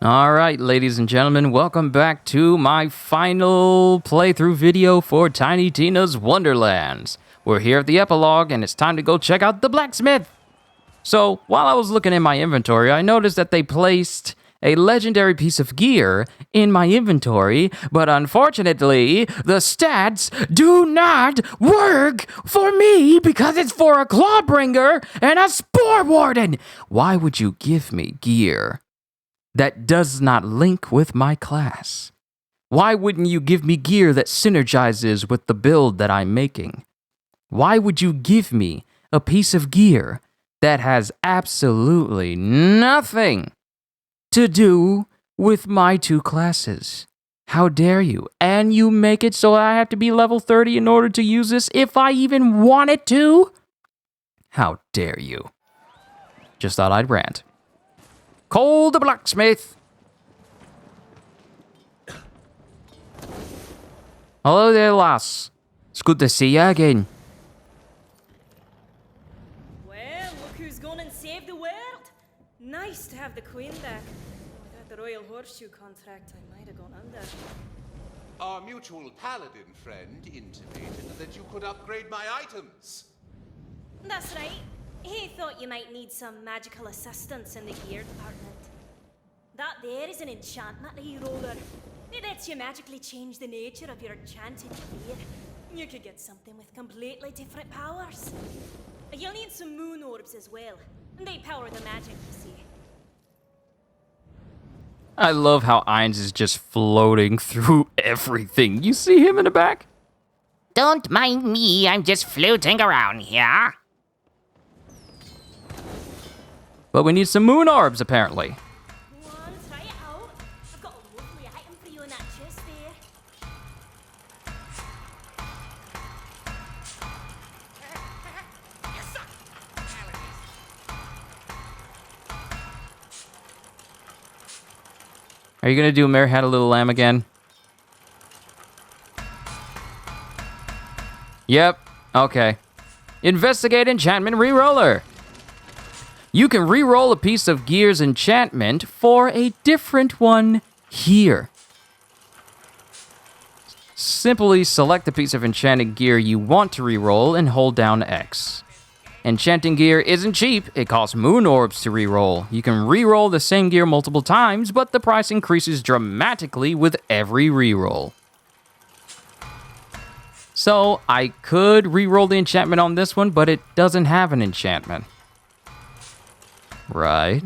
Alright, ladies and gentlemen, welcome back to my final playthrough video for Tiny Tina's Wonderlands. We're here at the Epilogue, and it's time to go check out the blacksmith! So, while I was looking in my inventory, I noticed that they placed a legendary piece of gear in my inventory, but unfortunately, the stats do not work for me because it's for a Clawbringer and a Spore Warden! Why would you give me gear that does not link with my class? Why wouldn't you give me gear that synergizes with the build that I'm making? Why would you give me a piece of gear that has absolutely nothing to do with my two classes? How dare you? And you make it so I have to be level 30 in order to use this if I even wanted to? How dare you? Just thought I'd rant. Cole the blacksmith. Hello there, lass. It's good to see you again. Well, look who's gone and saved the world. Nice to have the Queen back. Without the Royal Horseshoe contract, I might have gone under. Our mutual paladin friend intimated that you could upgrade my items. That's right. He thought you might need some magical assistance in the gear department. That there is an enchantment reroller. It lets you magically change the nature of your enchanted gear. You could get something with completely different powers. You'll need some moon orbs as well. They power the magic, you see. I love how Ainz is just floating through everything. You see him in the back? Don't mind me, I'm just floating around here. But we need some moon orbs, apparently. Go on, try it out. I've got a lovely item for you in that chest there. Are you gonna do Mary Had a Little Lamb again? Yep. Okay. Investigate enchantment reroller. You can re-roll a piece of gear's enchantment for a different one here. Simply select the piece of enchanted gear you want to re-roll and hold down X. Enchanting gear isn't cheap, it costs moon orbs to re-roll. You can re-roll the same gear multiple times, but the price increases dramatically with every re-roll. So, I could re-roll the enchantment on this one, but it doesn't have an enchantment. Right.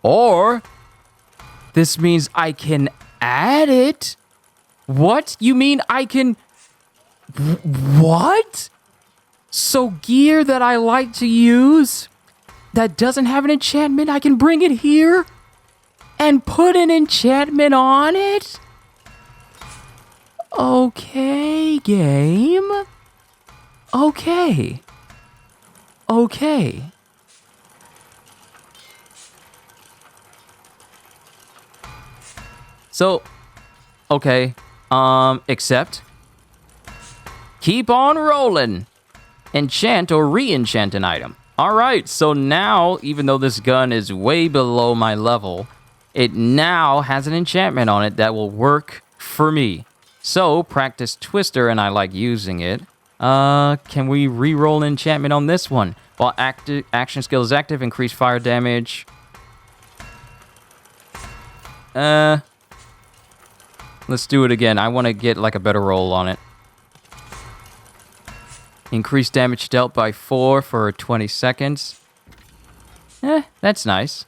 Or, this means I can add it? What? You mean I can... What? So gear that I like to use that doesn't have an enchantment, I can bring it here and put an enchantment on it? Okay, game. Okay. Okay. So, okay. Except, keep on rolling. Enchant or re-enchant an item. Alright, so now, even though this gun is way below my level, it now has an enchantment on it that will work for me. So, practice Twister, and I like using it. Can we re-roll an enchantment on this one? While action skill is active, increase fire damage. Let's do it again. I want to get like a better roll on it. Increase damage dealt by 4 for 20 seconds. That's nice.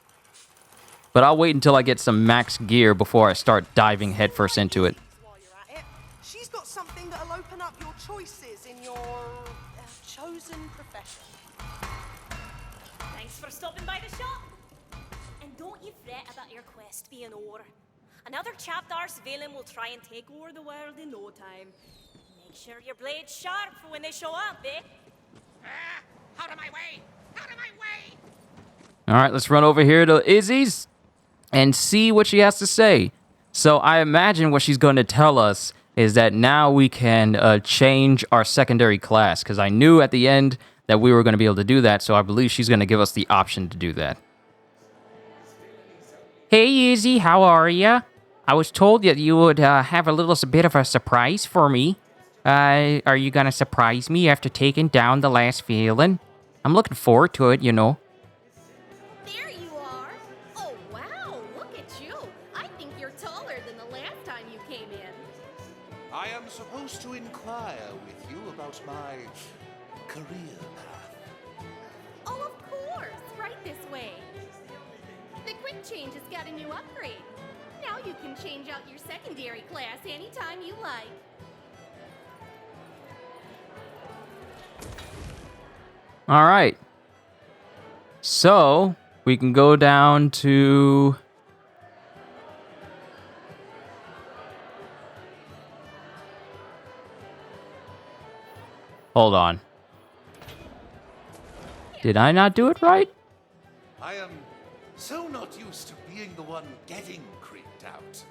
But I'll wait until I get some max gear before I start diving headfirst into it. While you're at it, she's got something that'll open up your choices in your chosen profession. Thanks for stopping by the shop. And don't you fret about your quest being over. Another chapter's Valen will try and take over the world in no time. Make sure your blade's sharp for when they show up, eh? Out of my way! Out of my way! Alright, let's run over here to Izzy's and see what she has to say. So I imagine what she's going to tell us is that now we can change our secondary class, because I knew at the end that we were going to be able to do that, so I believe she's going to give us the option to do that. Hey, Izzy, how are ya? I was told that you would have a little bit of a surprise for me. Are you going to surprise me after taking down the last villain? I'm looking forward to it, you know. There you are. Oh, wow, look at you. I think you're taller than the last time you came in. I am supposed to inquire with you about my career path. Oh, of course, right this way. The quick change has got a new upgrade. Now you can change out your secondary class anytime you like. All right. So, we can go down to... Hold on. Did I not do it right? I am so not used to being the one getting creeped out.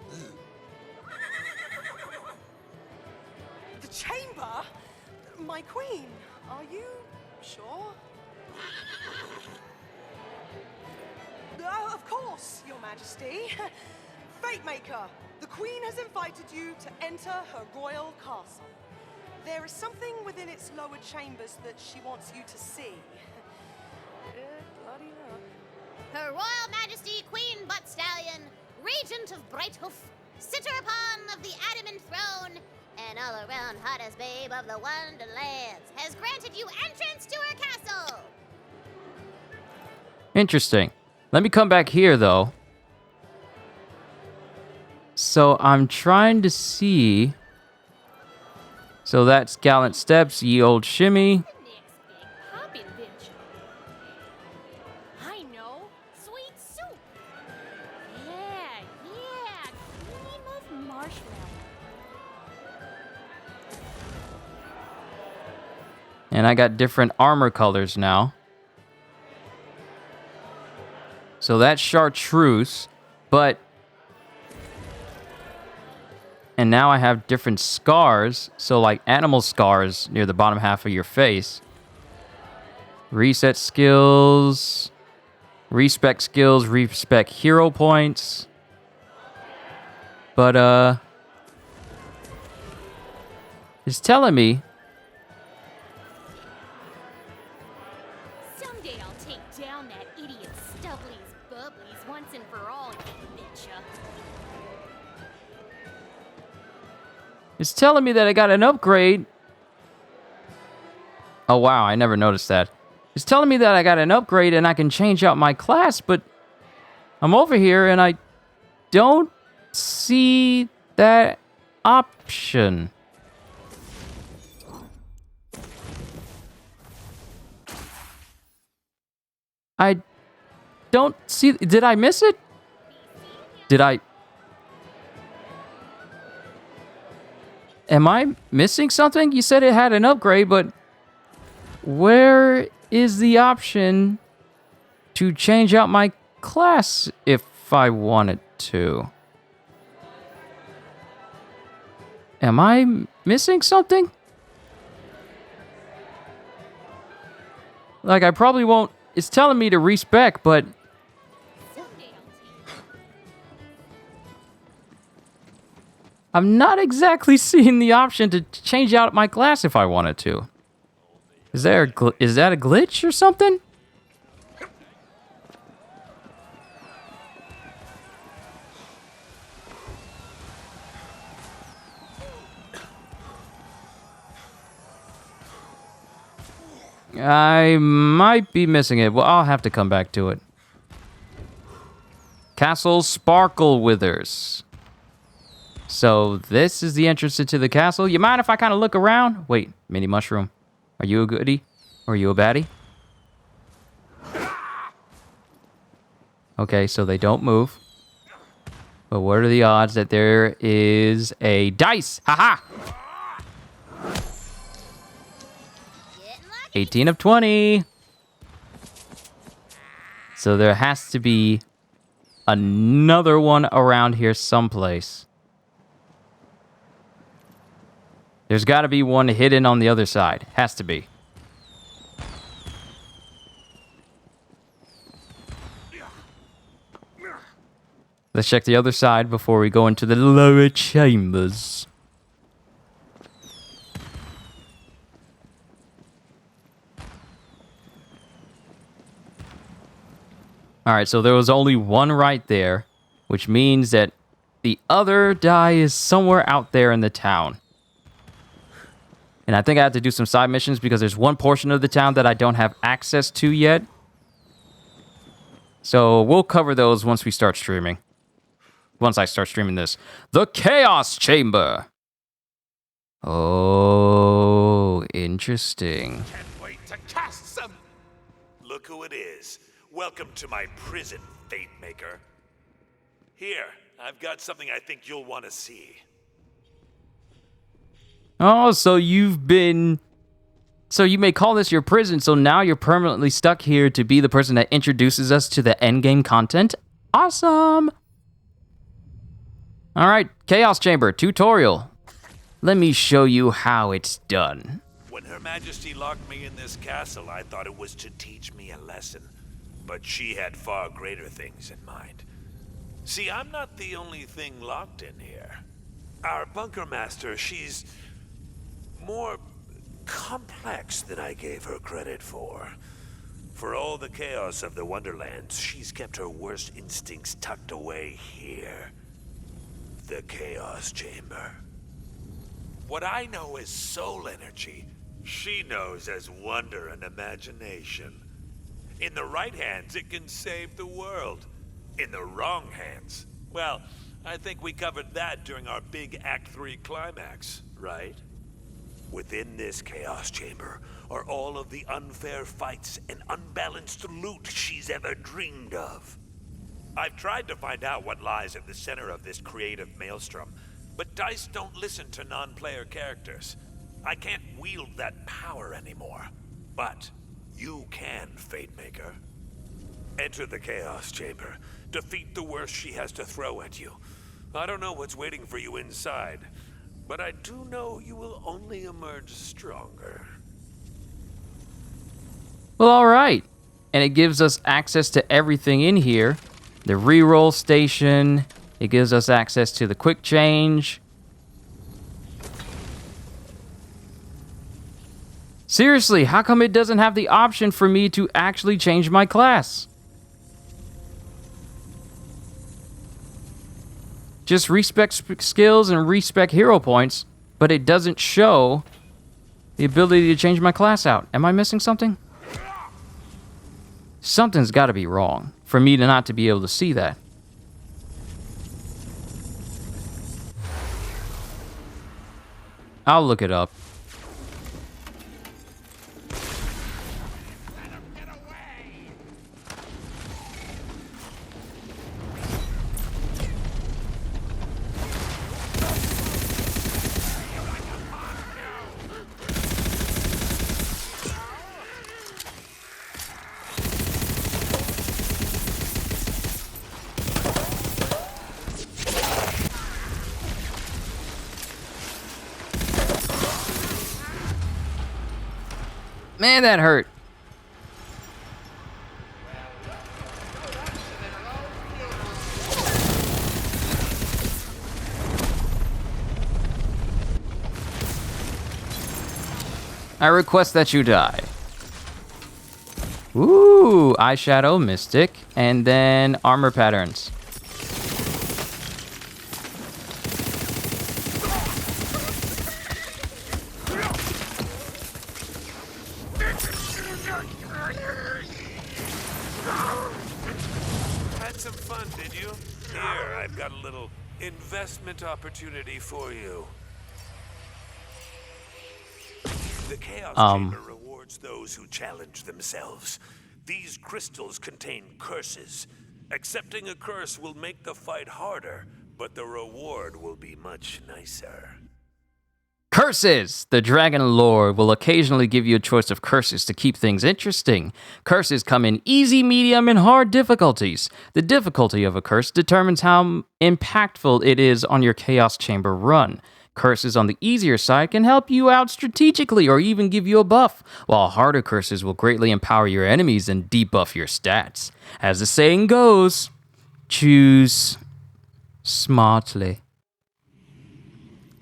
The chamber? My queen, are you sure? Of course, Your Majesty. Fatemaker, the queen has invited you to enter her royal castle. There is something within its lower chambers that she wants you to see. Bloody luck. Her Royal Majesty Queen Butt Stallion, Regent of Brighthoof, sitter upon of the adamant throne, and all-around hottest babe of the Wonderlands, has granted you entrance to her castle. Interesting. Let me come back here, though. So, I'm trying to see... So that's Gallant Steps, Ye Old Shimmy. Next big poppin' venture. I know. Sweet soup. Yeah. Cream of marshmallow. And I got different armor colors now. So that's chartreuse, but... And now I have different scars, so like animal scars near the bottom half of your face. Reset skills, respec skills, respec hero points. But, it's telling me... Someday I'll take down that idiot Stubblies Bubblies once and for all, you betcha. It's telling me that I got an upgrade. Oh, wow, I never noticed that. It's telling me that I got an upgrade and I can change out my class, but I'm over here and I don't see that option. I don't see... Did I miss it? Did I... Am I missing something? You said it had an upgrade, but where is the option to change out my class if I wanted to? Am I missing something? Like, I probably won't... It's telling me to respec, but... I'm not exactly seeing the option to change out my class if I wanted to. Is that a glitch or something? I might be missing it. Well, I'll have to come back to it. Castle Sparkle Withers. So this is the entrance into the castle. You mind if I kind of look around? Wait, mini mushroom. Are you a goodie? Or are you a baddie? Okay, so they don't move. But what are the odds that there is a dice? Haha! 18 of 20. So there has to be another one around here someplace. There's got to be one hidden on the other side. Has to be. Let's check the other side before we go into the lower chambers. Alright, so there was only one right there, which means that the other die is somewhere out there in the town. And I think I have to do some side missions because there's one portion of the town that I don't have access to yet. So we'll cover those once we start streaming. Once I start streaming this. The Chaos Chamber. Oh, interesting. Can't wait to cast some. Look who it is. Welcome to my prison, Fate Maker. Here, I've got something I think you'll want to see. Oh, so you've been... So you may call this your prison, so now you're permanently stuck here to be the person that introduces us to the endgame content? Awesome! Alright, Chaos Chamber, tutorial. Let me show you how it's done. When Her Majesty locked me in this castle, I thought it was to teach me a lesson. But she had far greater things in mind. See, I'm not the only thing locked in here. Our bunker master, she's more complex than I gave her credit for. For all the chaos of the Wonderlands, she's kept her worst instincts tucked away here. The Chaos Chamber. What I know as soul energy, she knows as wonder and imagination. In the right hands, it can save the world. In the wrong hands, well, I think we covered that during our big Act 3 climax, right? Within this Chaos Chamber are all of the unfair fights and unbalanced loot she's ever dreamed of. I've tried to find out what lies at the center of this creative maelstrom, but DICE don't listen to non-player characters. I can't wield that power anymore. But you can, Fate Maker. Enter the Chaos Chamber. Defeat the worst she has to throw at you. I don't know what's waiting for you inside, but I do know you will only emerge stronger. Well, alright. And it gives us access to everything in here. The reroll station. It gives us access to the quick change. Seriously, how come it doesn't have the option for me to actually change my class? Just respec skills and respec hero points, but it doesn't show the ability to change my class out. Am I missing something? Something's got to be wrong for me to not to be able to see that. I'll look it up. Man, that hurt. I request that you die. Ooh, eyeshadow, mystic, and then armor patterns. Had some fun, did you? Here, I've got a little investment opportunity for you. The Chaos Chamber rewards those who challenge themselves. These crystals contain curses. Accepting a curse will make the fight harder, but the reward will be much nicer. Curses! The Dragon Lord will occasionally give you a choice of curses to keep things interesting. Curses come in easy, medium, and hard difficulties. The difficulty of a curse determines how impactful it is on your Chaos Chamber run. Curses on the easier side can help you out strategically or even give you a buff, while harder curses will greatly empower your enemies and debuff your stats. As the saying goes, choose smartly.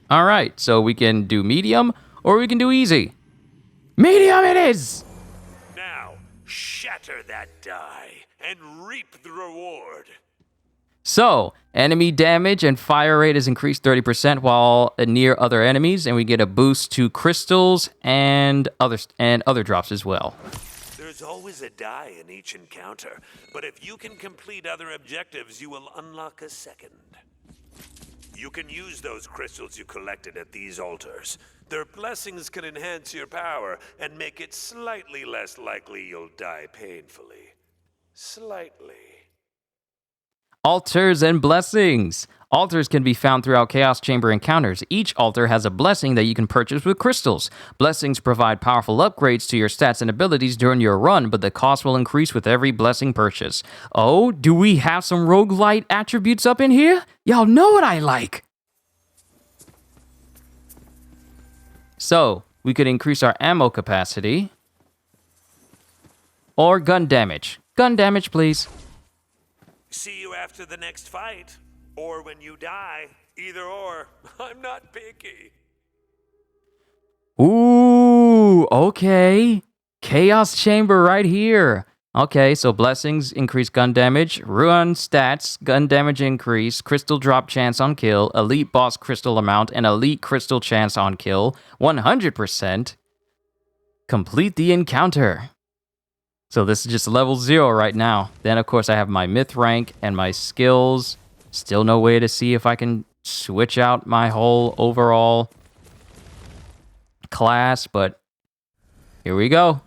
All right, so we can do medium or we can do easy. Medium it is! Now, shatter that die and reap the reward. So, enemy damage and fire rate is increased 30% while near other enemies, and we get a boost to crystals and other drops as well. There's always a die in each encounter, but if you can complete other objectives, you will unlock a second. You can use those crystals you collected at these altars. Their blessings can enhance your power and make it slightly less likely you'll die painfully. Slightly. Altars and blessings. Altars can be found throughout Chaos Chamber encounters. Each altar has a blessing that you can purchase with crystals. Blessings provide powerful upgrades to your stats and abilities during your run, but the cost will increase with every blessing purchase. Oh, do we have some roguelite attributes up in here? Y'all know what I like. So, we could increase our ammo capacity. Or gun damage. Gun damage, please. See you after the next fight. Or when you die. Either or. I'm not picky. Ooh, okay. Chaos Chamber right here. Okay, so blessings increase gun damage, ruin stats, gun damage increase, crystal drop chance on kill, elite boss crystal amount, and elite crystal chance on kill, 100%. Complete the encounter. So this is just level 0 right now. Then, of course, I have my myth rank and my skills. Still no way to see if I can switch out my whole overall class, but here we go.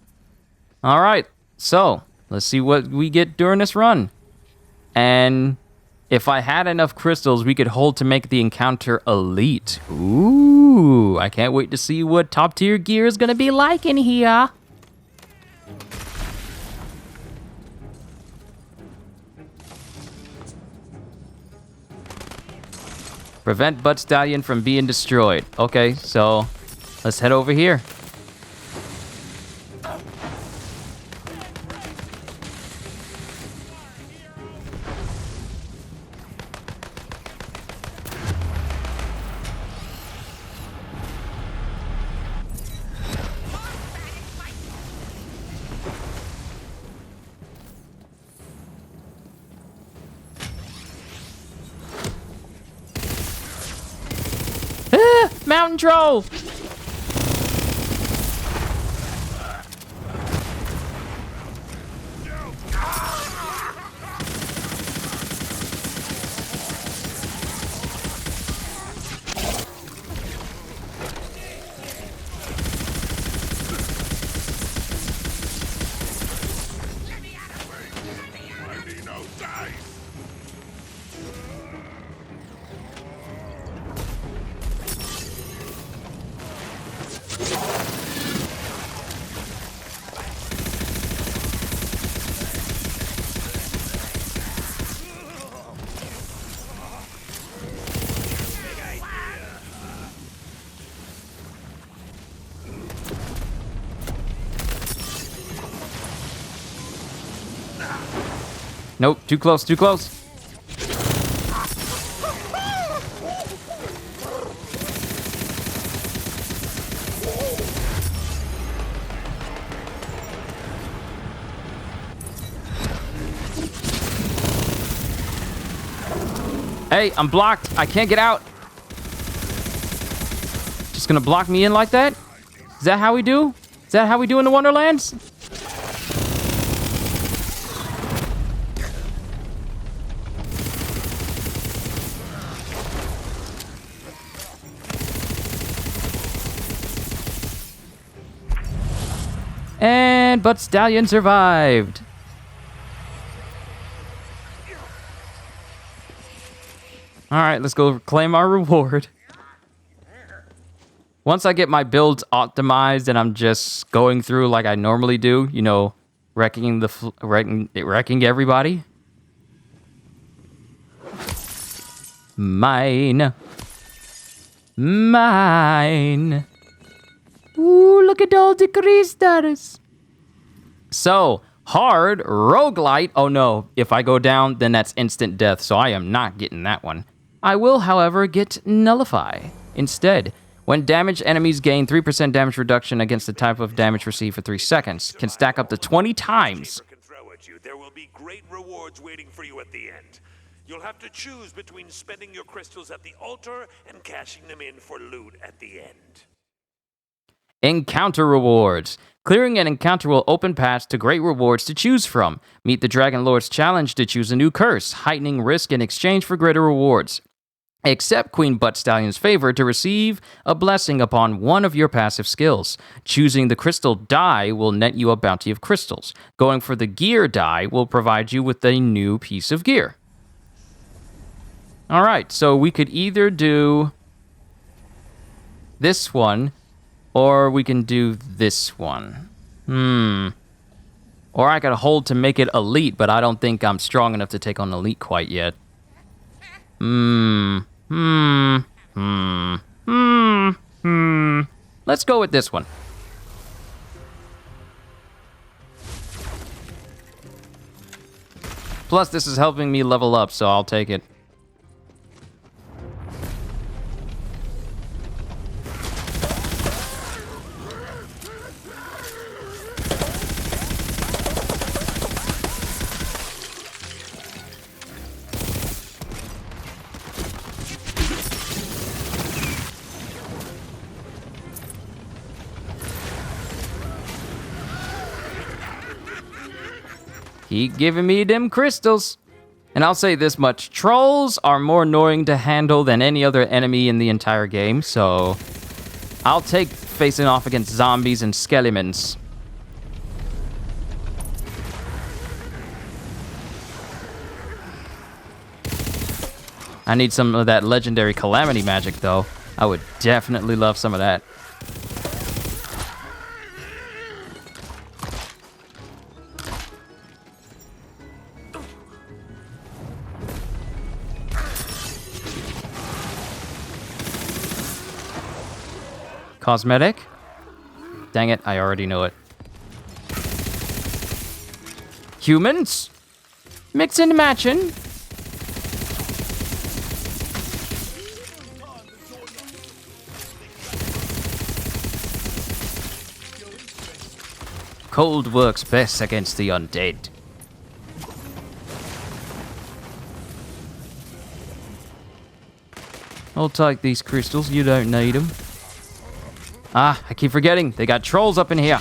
All right, so let's see what we get during this run. And if I had enough crystals, we could hold to make the encounter elite. Ooh, I can't wait to see what top tier gear is going to be like in here. Prevent Butt Stallion from being destroyed. Okay, so let's head over here. Mountain troll! Nope, too close, too close. Hey, I'm blocked. I can't get out. Just gonna block me in like that? Is that how we do? Is that how we do in the Wonderlands? And Butt Stallion survived. All right, let's go claim our reward. Once I get my builds optimized and I'm just going through like I normally do, you know, wrecking everybody. Mine. Ooh, look at all the crystals. So, hard, roguelite. Oh no, if I go down, then that's instant death, so I am not getting that one. I will, however, get Nullify. Instead, when damaged enemies gain 3% damage reduction against the type of damage received for 3 seconds, can stack up to 20 times. Can throw at you. There will be great rewards waiting for you at the end. You'll have to choose between spending your crystals at the altar and cashing them in for loot at the end. Encounter rewards. Clearing an encounter will open paths to great rewards to choose from. Meet the Dragon Lord's challenge to choose a new curse, heightening risk in exchange for greater rewards. Accept Queen Butt Stallion's favor to receive a blessing upon one of your passive skills. Choosing the crystal die will net you a bounty of crystals. Going for the gear die will provide you with a new piece of gear. Alright, so we could either do this one, or we can do this one. Or I could hold to make it elite, but I don't think I'm strong enough to take on elite quite yet. Let's go with this one. Plus, this is helping me level up, so I'll take it. Keep giving me them crystals. And I'll say this much, trolls are more annoying to handle than any other enemy in the entire game, so I'll take facing off against zombies and skeletons. I need some of that legendary calamity magic, though. I would definitely love some of that. Cosmetic? Dang it, I already know it. Humans? Mix and matching? Cold works best against the undead. I'll take these crystals, you don't need them. Ah, I keep forgetting. They got trolls up in here.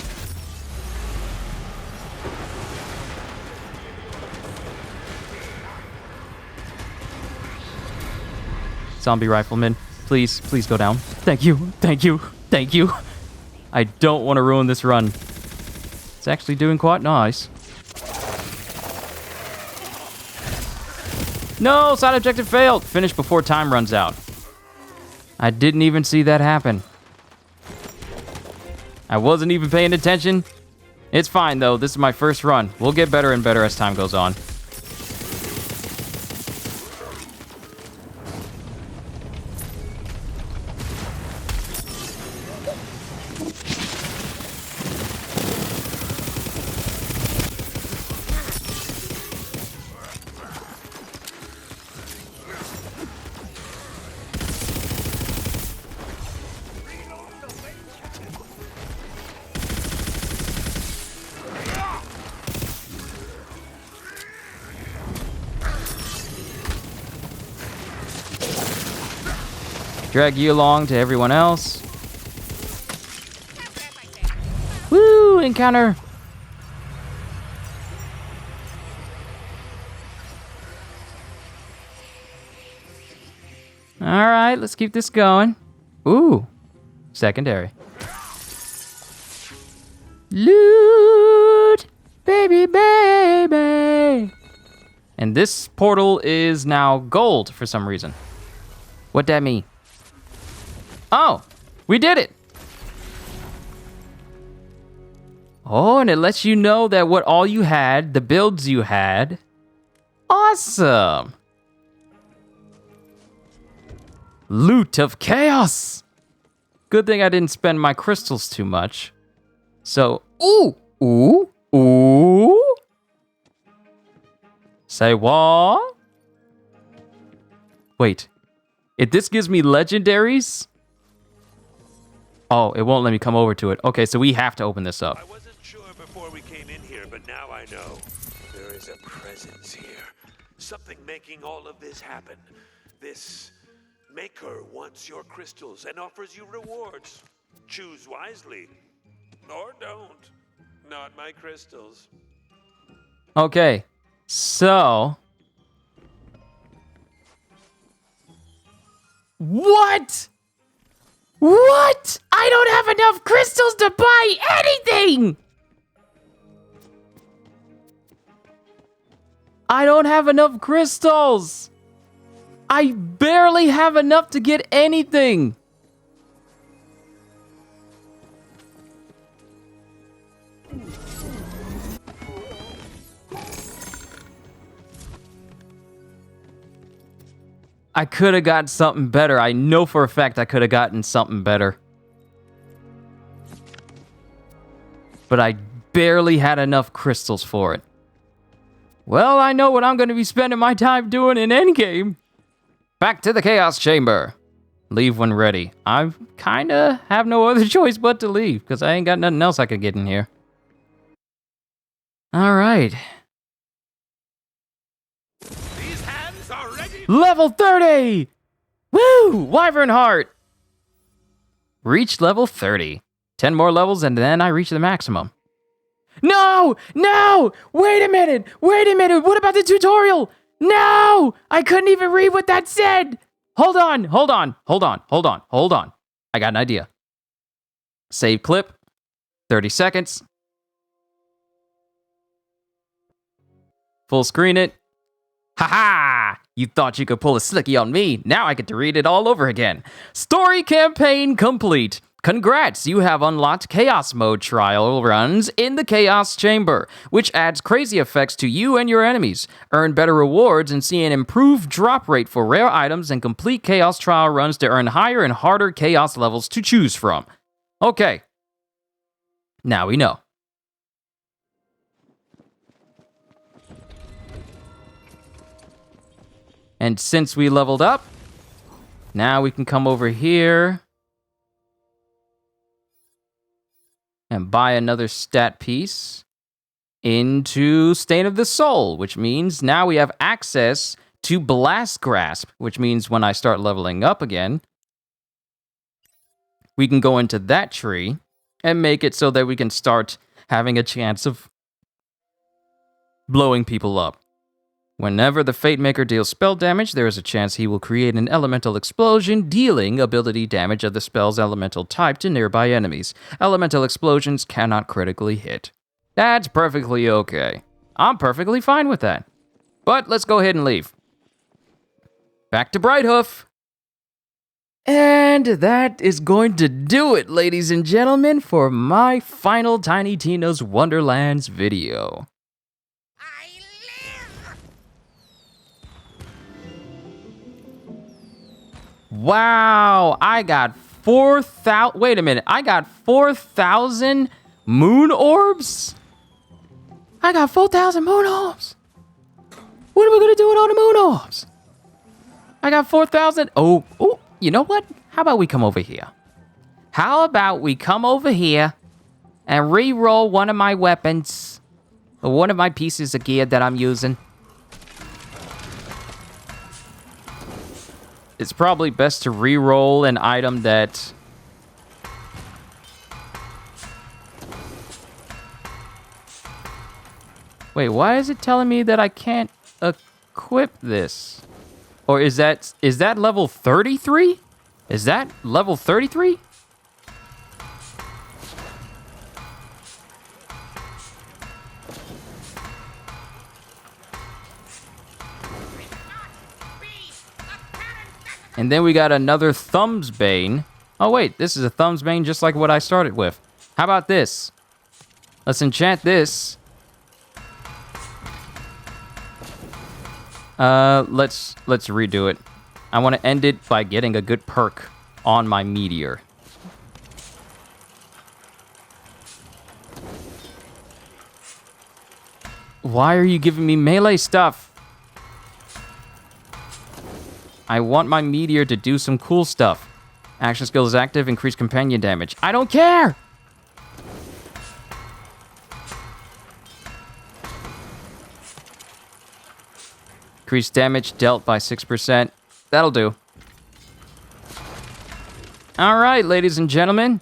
Zombie rifleman, please, please go down. Thank you, thank you, thank you. I don't want to ruin this run. It's actually doing quite nice. No, side objective failed. Finish before time runs out. I didn't even see that happen. I wasn't even paying attention. It's fine, though. This is my first run. We'll get better and better as time goes on. Drag you along to everyone else. Woo! Encounter! Alright, let's keep this going. Ooh! Secondary. Loot! Baby, baby! And this portal is now gold for some reason. What'd that mean? Oh, we did it. Oh, and it lets you know that what all you had, the builds you had. Awesome. Loot of chaos. Good thing I didn't spend my crystals too much. So, ooh. Say what? Wait, If this gives me legendaries... Oh, it won't let me come over to it. Okay, so we have to open this up. I wasn't sure before we came in here, but now I know. There is a presence here. Something making all of this happen. This maker wants your crystals and offers you rewards. Choose wisely. Or don't. Not my crystals. Okay, so... What? What? I don't have enough crystals to buy anything! I don't have enough crystals! I barely have enough to get anything! I could have gotten something better. I know for a fact I could have gotten something better. But I barely had enough crystals for it. Well, I know what I'm going to be spending my time doing in Endgame. Back to the Chaos Chamber. Leave when ready. I kind of have no other choice but to leave, because I ain't got nothing else I could get in here. All right. These hands are ready. Level 30! Woo! Wyvern Heart! Reach level 30. 10 more levels and then I reach the maximum. No! No! Wait a minute! Wait a minute! What about the tutorial? No! I couldn't even read what that said! Hold on! Hold on! Hold on! Hold on! Hold on! I got an idea. Save clip. 30 seconds. Full screen it. Haha! You thought you could pull a slicky on me. Now I get to read it all over again. Story campaign complete. Congrats, you have unlocked Chaos Mode trial runs in the Chaos Chamber, which adds crazy effects to you and your enemies. Earn better rewards and see an improved drop rate for rare items and complete Chaos trial runs to earn higher and harder Chaos levels to choose from. Okay. Now we know. And since we leveled up, now we can come over here and buy another stat piece into Stain of the Soul, which means now we have access to Blast Grasp, which means when I start leveling up again, we can go into that tree and make it so that we can start having a chance of blowing people up. Whenever the Fate Maker deals spell damage, there is a chance he will create an elemental explosion, dealing ability damage of the spell's elemental type to nearby enemies. Elemental explosions cannot critically hit. That's perfectly okay. I'm perfectly fine with that. But let's go ahead and leave. Back to Brighthoof. And that is going to do it, ladies and gentlemen, for my final Tiny Tina's Wonderlands video. Wow, I got 4,000... Wait a minute, I got 4,000 moon orbs? I got 4,000 moon orbs. What am I going to do with all the moon orbs? I got 4,000... Oh, you know what? How about we come over here? How about we come over here and re-roll one of my weapons, or one of my pieces of gear that I'm using. It's probably best to re-roll an item that... Wait, why is it telling me that I can't equip this? Or is that level 33? Is that level 33? And then we got another Thumb's Bane. Oh wait, this is a Thumb's Bane just like what I started with. How about this? Let's enchant this. Let's redo it. I want to end it by getting a good perk on my meteor. Why are you giving me melee stuff? I want my meteor to do some cool stuff. Action skill is active, increase companion damage. I don't care! Increase damage dealt by 6%. That'll do. Alright, ladies and gentlemen.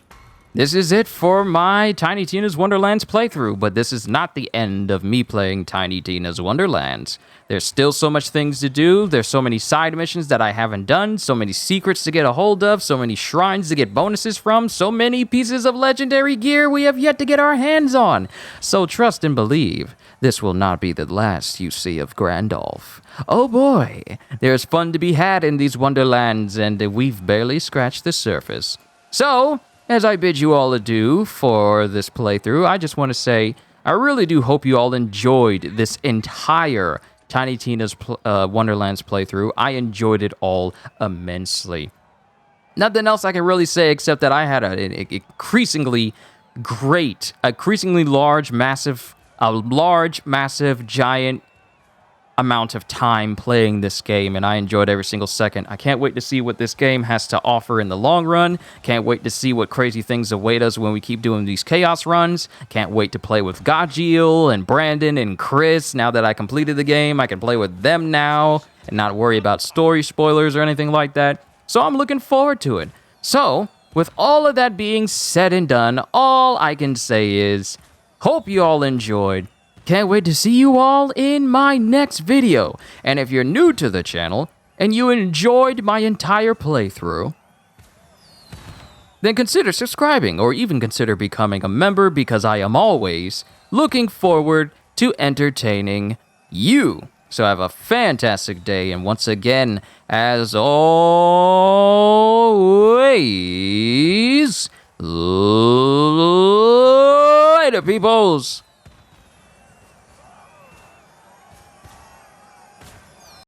This is it for my Tiny Tina's Wonderlands playthrough, but this is not the end of me playing Tiny Tina's Wonderlands. There's still so much things to do, there's so many side missions that I haven't done, so many secrets to get a hold of, so many shrines to get bonuses from, so many pieces of legendary gear we have yet to get our hands on. So trust and believe, this will not be the last you see of Grandolph. Oh boy, there's fun to be had in these Wonderlands, and we've barely scratched the surface. So, as I bid you all adieu for this playthrough, I just want to say, I really do hope you all enjoyed this entire Tiny Tina's Wonderlands playthrough. I enjoyed it all immensely. Nothing else I can really say except that I had an increasingly large, massive, giant amount of time playing this game, and I enjoyed every single second. I can't wait to see what this game has to offer in the long run. Can't wait to see what crazy things await us when we keep doing these chaos runs. Can't wait to play with Gajiel and Brandon and Chris. Now that I completed the game, I can play with them now and not worry about story spoilers or anything like that. So I'm looking forward to it. So, with all of that being said and done, all I can say is, hope you all enjoyed. Can't wait to see you all in my next video. And if you're new to the channel and you enjoyed my entire playthrough, then consider subscribing or even consider becoming a member, because I am always looking forward to entertaining you. So have a fantastic day, and once again, as always, later, peoples!